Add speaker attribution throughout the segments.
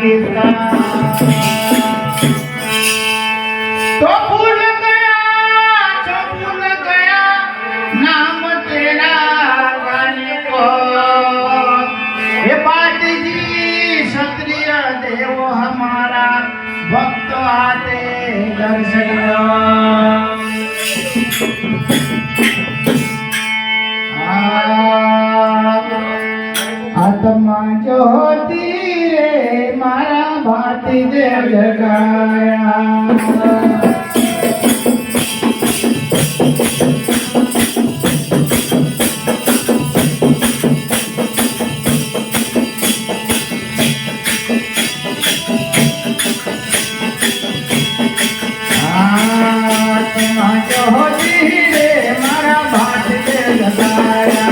Speaker 1: कितना तो भूल गया नाम तेरा गाने को हे बात जी क्षत्रिय देव हमारा भक्त आते दर्शन आत्मा ज्योति रे मारा भाती देव जगाया आत्मा ज्योति रे मारा भाती देव जगाया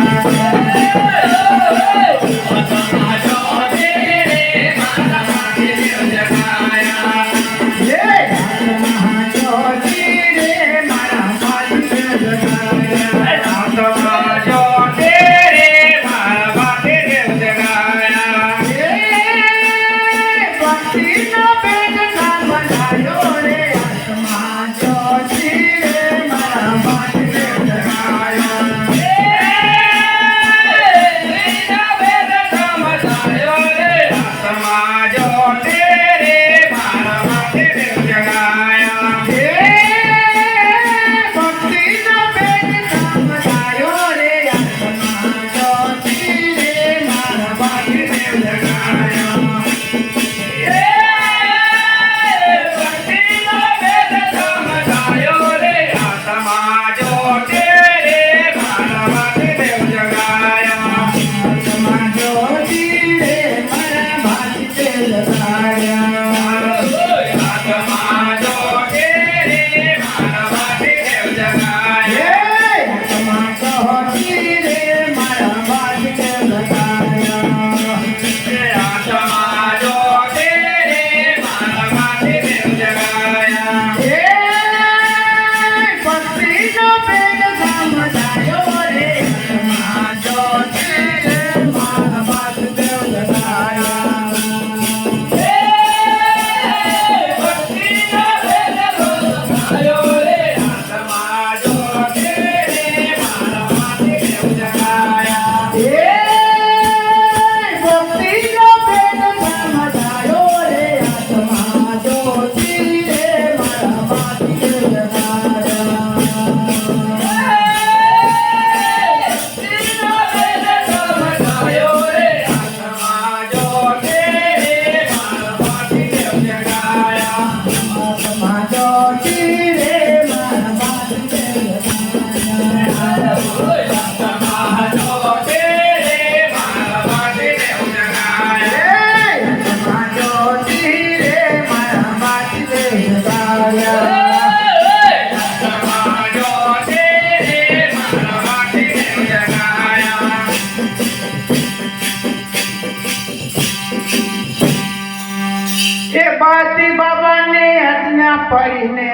Speaker 1: बाती बाबा ने आज्ञा पढ़ीने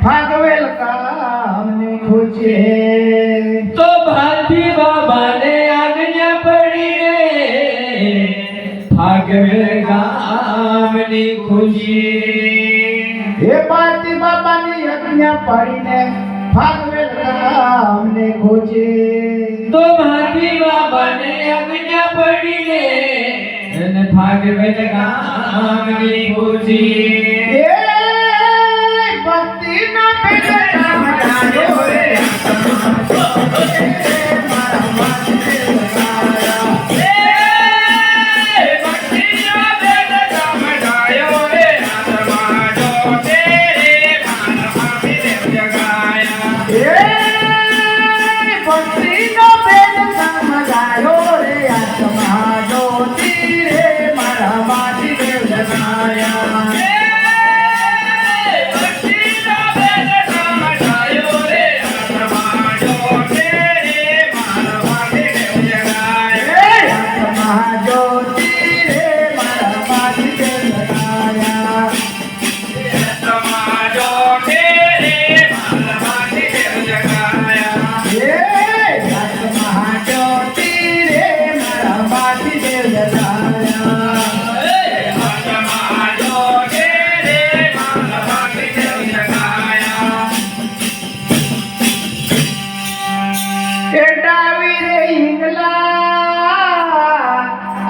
Speaker 1: भागवेल काम ने खोजे
Speaker 2: तो भाती बाबा ने आज्ञा पढ़ीने भागवेल काम ने खोजे
Speaker 1: हे बाती बाबा ने आज्ञा पढ़ीने भागवेल काम ने खोजे
Speaker 2: तो भाती बाबा ने आज्ञा पढ़ीने भागवेल काम ने खोजे
Speaker 1: भक्ति न पेटे रामदायो रे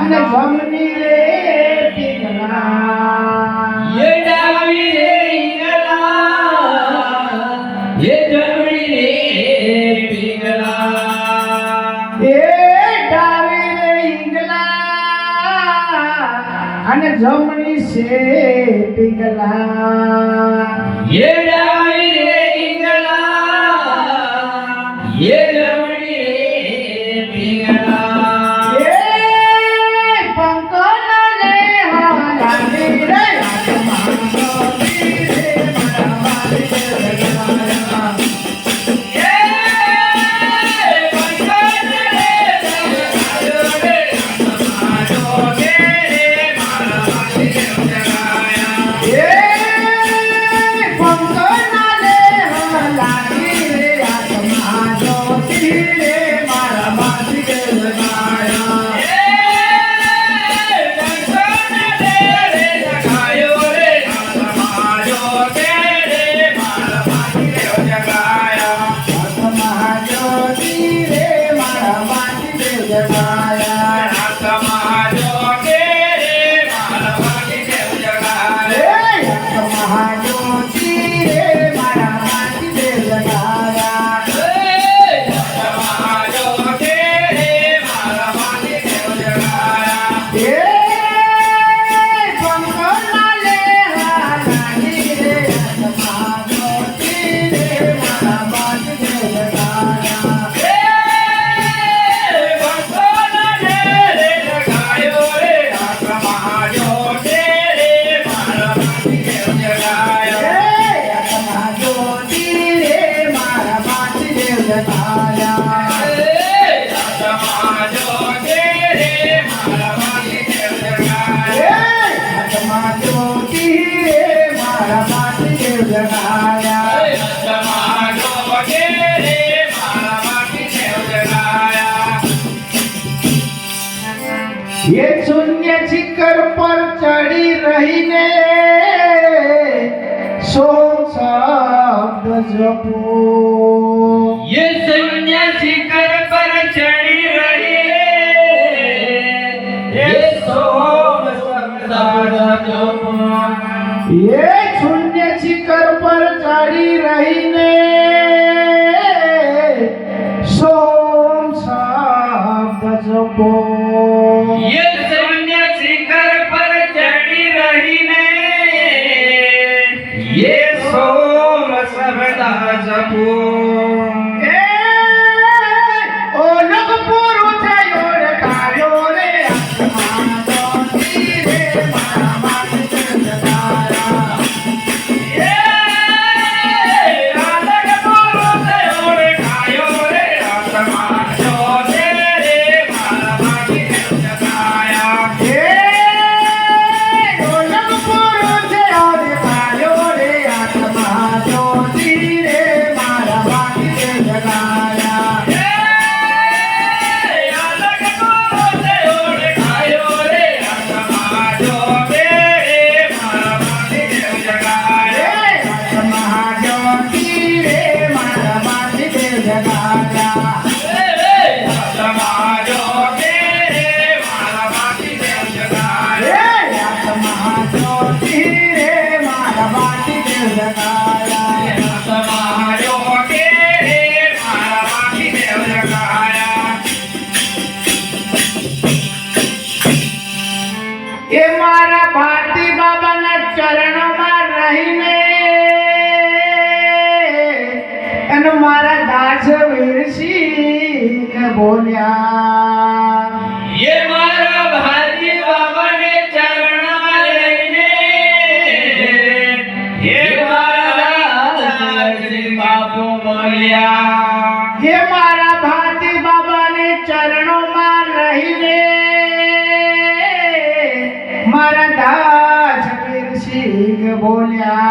Speaker 1: અને જમની રે પિંગલા
Speaker 2: ये डावी रे ईंगला ये जमणी रे पिंगला
Speaker 1: એ ડાવી રે ઈંગલા અને જમણી છે પિંગલા
Speaker 2: ये डावी रे ईंगला ये जमणी रे पिंगला
Speaker 1: એ પંકજ લે હાલાની રે ये शून्य शिखर पर चढ़ी रहीने सो शब्द जपो
Speaker 2: ये शून्य शिखर पर चढ़ी रही ये सोम शब्द जपो
Speaker 1: ये शून्य शिखर पर चढ़ी रहीने सोम शब्द जपो
Speaker 2: ये शून्य शिखर पर चढ़ी रही ने ये सोम शब्द जपो
Speaker 1: ए ओ लोग पुरु थयो रे कायो रे आत्मा रे मारा मात जगाया
Speaker 2: ये अलग पुरु थयो रे कायो रे आत्मा ज्योति रे मारा माटी जगाया
Speaker 1: ए ओ लोग पुरु थयो रे कायो रे आत्मा ज्योति रे मारा मात जगाया
Speaker 2: अलग पुरु थयो रे कायो रे आत्मा ज्योति रे मारा माटी जगाया
Speaker 1: आत्मा ज्योति रे मारा मात जगाया એ મારા ભારતી બાબાના ચરણોમાં રહીને અને મારા દાસ વીરસિંહ બોલ્યા
Speaker 2: ये मारा भारती बाबा ने चरण लेने ये मारा श्री बापू बोलिया
Speaker 1: હે મારા ભારતી બાબાને ચરણોમાં રહીને મારા દાસ વીરસિંહ બોલ્યા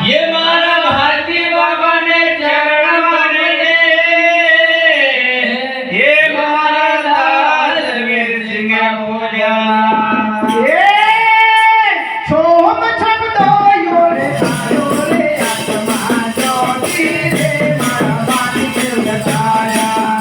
Speaker 2: ये मारा भारती बाबा ने चरण लेने ये मारा दास वीर सिंह बोलिया
Speaker 1: એ સોમ શબ્દો યોરે આયો રે આત્મા જ્યોતિ રે મારા બાતી જગાયા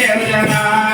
Speaker 2: દેવ જગા